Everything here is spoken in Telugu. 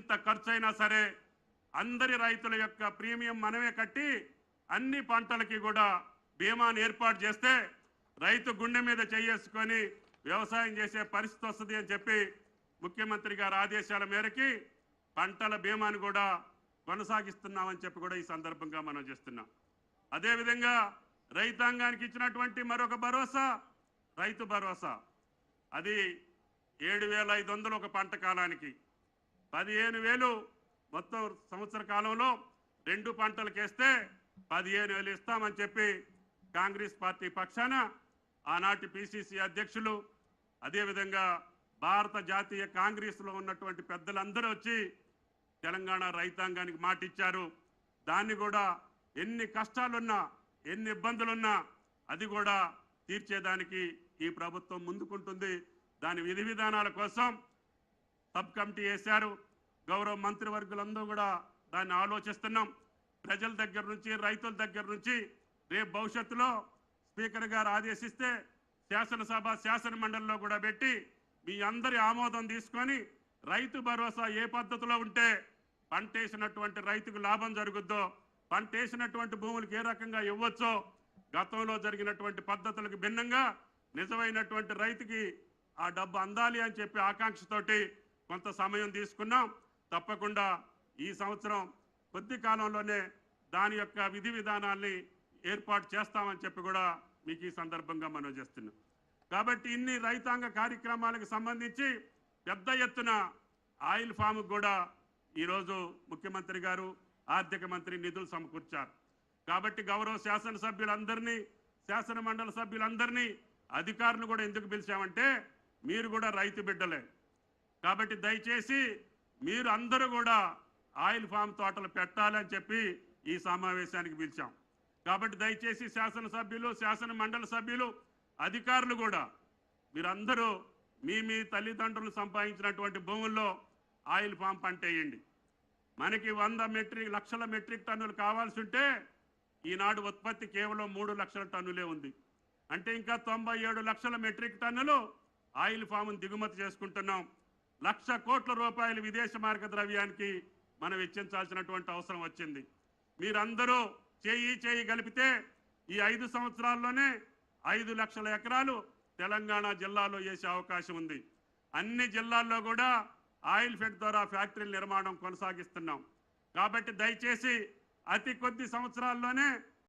ఎంత ఖర్చైనా సరే అందరి రైతుల యొక్క ప్రీమియం మనమే కట్టి అన్ని పంటలకి కూడా బీమాను ఏర్పాటు చేస్తే రైతు గుండె మీద చేసుకొని వ్యవసాయం చేసే పరిస్థితి వస్తుంది అని చెప్పి ముఖ్యమంత్రి గారి ఆదేశాల మేరకి పంటల బీమాను కూడా కొనసాగిస్తున్నామని చెప్పి కూడా ఈ సందర్భంగా మనం చేస్తున్నాం. అదేవిధంగా రైతాంగానికి ఇచ్చినటువంటి మరొక భరోసా రైతు భరోసా. అది 7,500 ఒక పంట కాలానికి, 15,000 మొత్తం సంవత్సర కాలంలో 2 పంటలకు వేస్తే 15,000 ఇస్తామని చెప్పి కాంగ్రెస్ పార్టీ పక్షాన ఆనాటి పిసిసి అధ్యక్షులు అదేవిధంగా భారత జాతీయ కాంగ్రెస్లో ఉన్నటువంటి పెద్దలందరూ వచ్చి తెలంగాణ రైతాంగానికి మాట ఇచ్చారు. దాన్ని కూడా ఎన్ని కష్టాలున్నా ఎన్ని ఇబ్బందులున్నా అది కూడా తీర్చేదానికి ఈ ప్రభుత్వం ముందుకుంటుంది. దాని విధి విధానాల కోసం సబ్ కమిటీ వేశారు. గౌరవ మంత్రివర్గులందరూ కూడా దాన్ని ఆలోచిస్తున్నాం. ప్రజల దగ్గర నుంచి రైతుల దగ్గర నుంచి రేపు భవిష్యత్తులో స్పీకర్ గారు ఆదేశిస్తే శాసనసభ శాసన మండలిలో కూడా పెట్టి మీ అందరి ఆమోదం తీసుకొని రైతు భరోసా ఏ పద్ధతిలో ఉంటే పంట వేసినటువంటి రైతుకు లాభం జరుగుద్దో, పంట వేసినటువంటి భూములకు ఏ రకంగా ఇవ్వచ్చో, గతంలో జరిగినటువంటి పద్ధతులకు భిన్నంగా నిజమైనటువంటి రైతుకి ఆ డబ్బు అందాలి అని చెప్పి ఆకాంక్షతోటి కొంత సమయం తీసుకున్నాం. తప్పకుండా ఈ సంవత్సరం కొద్ది కాలంలోనే దాని యొక్క విధి విధానాల్ని ఏర్పాటు చేస్తామని చెప్పి కూడా మీకు ఈ సందర్భంగా మనం చేస్తున్నాం. కాబట్టి ఇన్ని రైతాంగ కార్యక్రమాలకు సంబంధించి పెద్ద ఎత్తున ఆయిల్ ఫామ్కు కూడా ఈరోజు ముఖ్యమంత్రి గారు ఆర్థిక మంత్రి నిధులు సమకూర్చారు. కాబట్టి గౌరవ శాసనసభ్యులందరినీ శాసన మండలి సభ్యులందరినీ అధికారులు కూడా ఎందుకు పిలిచామంటే మీరు కూడా రైతు బిడ్డలే. కాబట్టి దయచేసి మీరు అందరూ కూడా ఆయిల్ ఫామ్ తోటలు పెట్టాలని చెప్పి ఈ సమావేశానికి పిలిచాం. కాబట్టి దయచేసి శాసనసభ్యులు శాసన మండలి సభ్యులు అధికారులు కూడా మీరందరూ మీ తల్లిదండ్రులు సంపాదించినటువంటి భూముల్లో ఆయిల్ ఫామ్ పంట వేయండి. మనకి 100 లక్షల మెట్రిక్ టన్నులు కావాల్సి ఉంటే ఈనాడు ఉత్పత్తి కేవలం 3 లక్షల టన్నులే ఉంది. అంటే ఇంకా 97 లక్షల మెట్రిక్ టన్నులు ఆయిల్ ఫామ్ను దిగుమతి చేసుకుంటున్నాం. 1,00,000 కోట్ల రూపాయలు విదేశ మార్గ ద్రవ్యానికి మనం వెచ్చించాల్సినటువంటి అవసరం వచ్చింది. మీరందరూ చేయి కలిపితే ఈ 5 సంవత్సరాల్లోనే 5 లక్షల ఎకరాలు తెలంగాణ జిల్లాలో వేసే అవకాశం ఉంది. అన్ని జిల్లాల్లో కూడా ఆయిల్ ఫెడ్ ద్వారా ఫ్యాక్టరీల నిర్మాణం కొనసాగిస్తున్నాం. కాబట్టి దయచేసి అతి కొద్ది సంవత్సరాల్లోనే